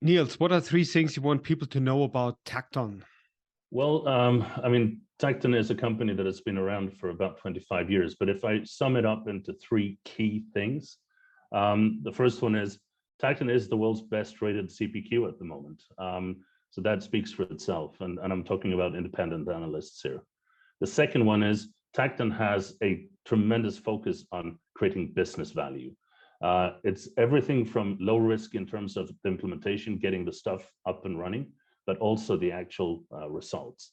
Niels, what are three things you want people to know about Tacton? Well, Tacton is a company that has been around for about 25 years, but if I sum it up into three key things, the first one is Tacton is the world's best rated CPQ at the moment. So that speaks for itself, and I'm talking about independent analysts here. The second one is Tacton has a tremendous focus on creating business value. It's everything from low risk in terms of the implementation, getting the stuff up and running, but also the actual results.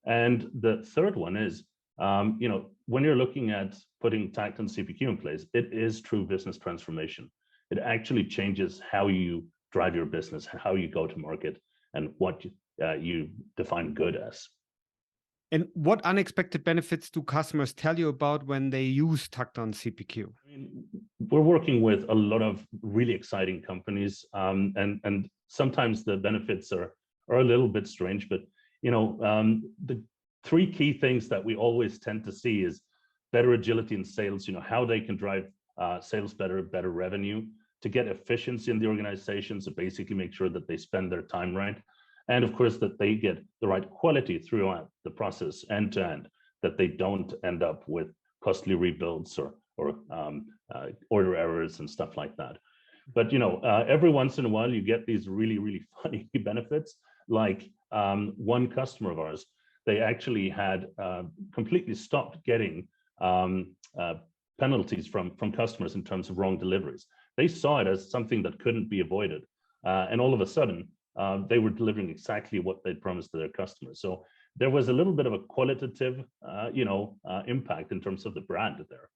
And the third one is, when you're looking at putting Tacton CPQ in place, it is true business transformation. It actually changes how you drive your business, how you go to market, and what you define good as. And what unexpected benefits do customers tell you about when they use Tacton CPQ? We're working with a lot of really exciting companies, and sometimes the benefits are a little bit strange, but the three key things that we always tend to see is better agility in sales, how they can drive sales better revenue, to get efficiency in the organization, so basically make sure that they spend their time right, and of course that they get the right quality throughout the process end to end, that they don't end up with costly rebuilds or order errors and stuff like that. But every once in a while you get these really funny benefits, like one customer of ours, they actually had completely stopped getting penalties from customers in terms of wrong deliveries. They saw it as something that couldn't be avoided, and all of a sudden they were delivering exactly what they promised to their customers. So there was a little bit of a qualitative impact in terms of the brand there.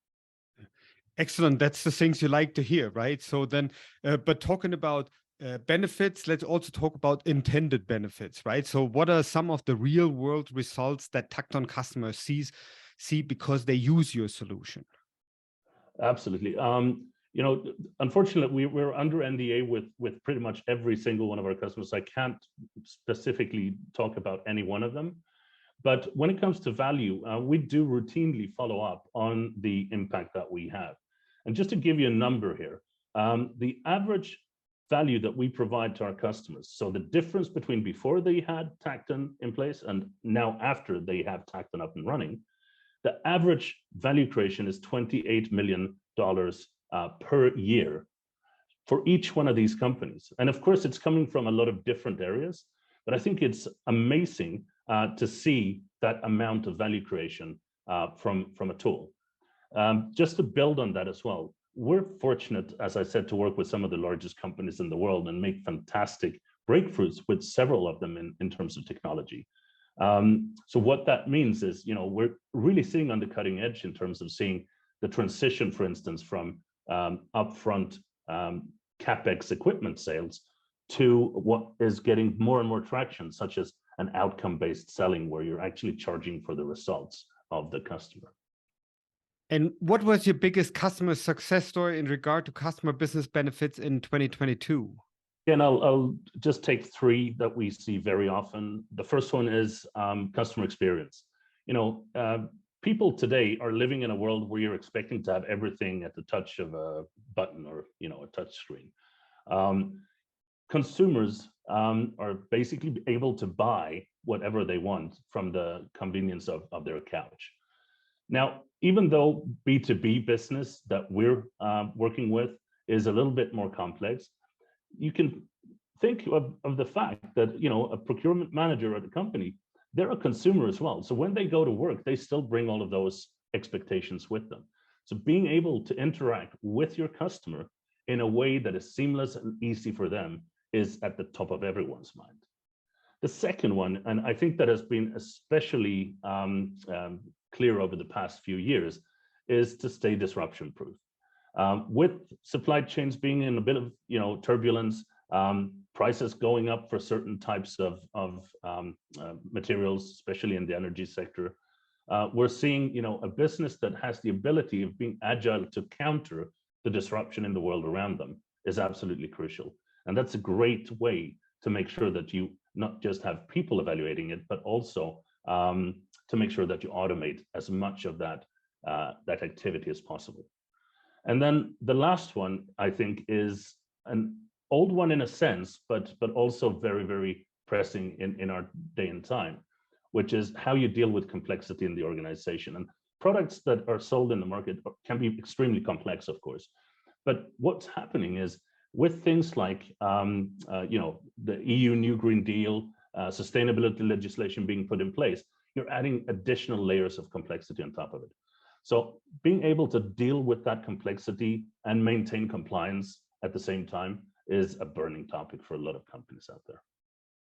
Excellent. That's the things you like to hear, right? So then, but talking about benefits, let's also talk about intended benefits, right? So what are some of the real world results that Tacton customers see because they use your solution? Absolutely. Unfortunately, we're under NDA with pretty much every single one of our customers. I can't specifically talk about any one of them. But when it comes to value, we do routinely follow up on the impact that we have. And just to give you a number here, the average value that we provide to our customers, so the difference between before they had Tacton in place and now after they have Tacton up and running, the average value creation is $28 million per year for each one of these companies. And of course, it's coming from a lot of different areas, but I think it's amazing to see that amount of value creation from a tool. Just to build on that as well, we're fortunate, as I said, to work with some of the largest companies in the world and make fantastic breakthroughs with several of them in terms of technology. So what that means is, we're really sitting on the cutting edge in terms of seeing the transition, for instance, from upfront CapEx equipment sales to what is getting more and more traction, such as an outcome-based selling, where you're actually charging for the results of the customer. And what was your biggest customer success story in regard to customer business benefits in 2022? And I'll just take three that we see very often. The first one is customer experience. People today are living in a world where you're expecting to have everything at the touch of a button or a touch screen. Consumers are basically able to buy whatever they want from the convenience of their couch. Now, even though B2B business that we're working with is a little bit more complex, you can think of the fact that a procurement manager at a company, they're a consumer as well. So when they go to work, they still bring all of those expectations with them. So being able to interact with your customer in a way that is seamless and easy for them is at the top of everyone's mind. The second one, and I think that has been especially clear over the past few years, is to stay disruption proof. With supply chains being in a bit of turbulence, prices going up for certain types of materials, especially in the energy sector, we're seeing a business that has the ability of being agile to counter the disruption in the world around them is absolutely crucial. And that's a great way to make sure that you not just have people evaluating it, but also to make sure that you automate as much of that activity as possible. And then the last one, I think, is an old one in a sense, but also very, very pressing in our day and time, which is how you deal with complexity in the organization. And products that are sold in the market can be extremely complex, of course. But what's happening is with things like the EU New Green Deal, sustainability legislation being put in place, you're adding additional layers of complexity on top of it. So being able to deal with that complexity and maintain compliance at the same time is a burning topic for a lot of companies out there.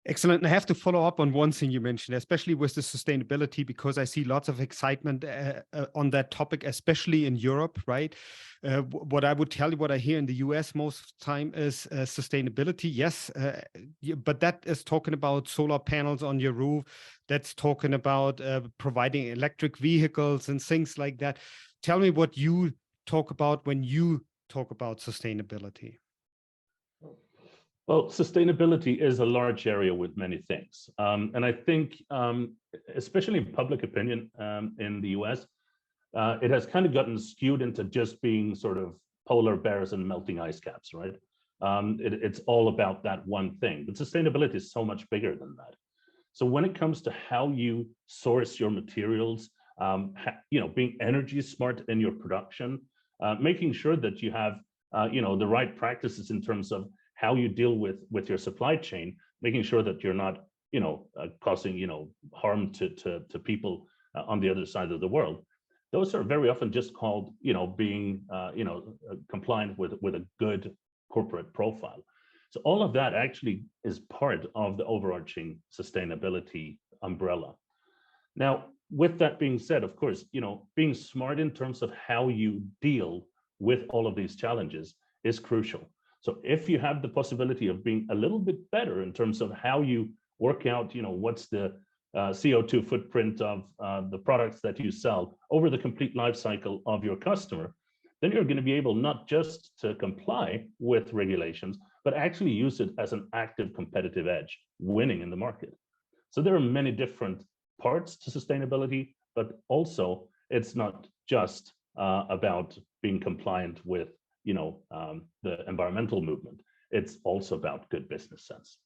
Excellent. And I have to follow up on one thing you mentioned, especially with the sustainability, because I see lots of excitement on that topic, especially in Europe, right? What I would tell you, what I hear in the US most of the time is sustainability. Yes, but that is talking about solar panels on your roof. That's talking about providing electric vehicles and things like that. Tell me what you talk about when you talk about sustainability. Well, sustainability is a large area with many things. And I think, especially in public opinion in the US, it has kind of gotten skewed into just being sort of polar bears and melting ice caps, right? It's all about that one thing, but sustainability is so much bigger than that. So when it comes to how you source your materials, being energy smart in your production, making sure that you have, the right practices in terms of how you deal with your supply chain, making sure that you're not, causing, harm to people on the other side of the world. Those are very often just called, being, compliant with a good corporate profile. So all of that actually is part of the overarching sustainability umbrella. Now, with that being said, of course, being smart in terms of how you deal with all of these challenges is crucial. So if you have the possibility of being a little bit better in terms of how you work out, what's the CO2 footprint of the products that you sell over the complete life cycle of your customer, then you're going to be able not just to comply with regulations, but actually use it as an active competitive edge, winning in the market. So there are many different parts to sustainability, but also it's not just about being compliant with the environmental movement. It's also about good business sense.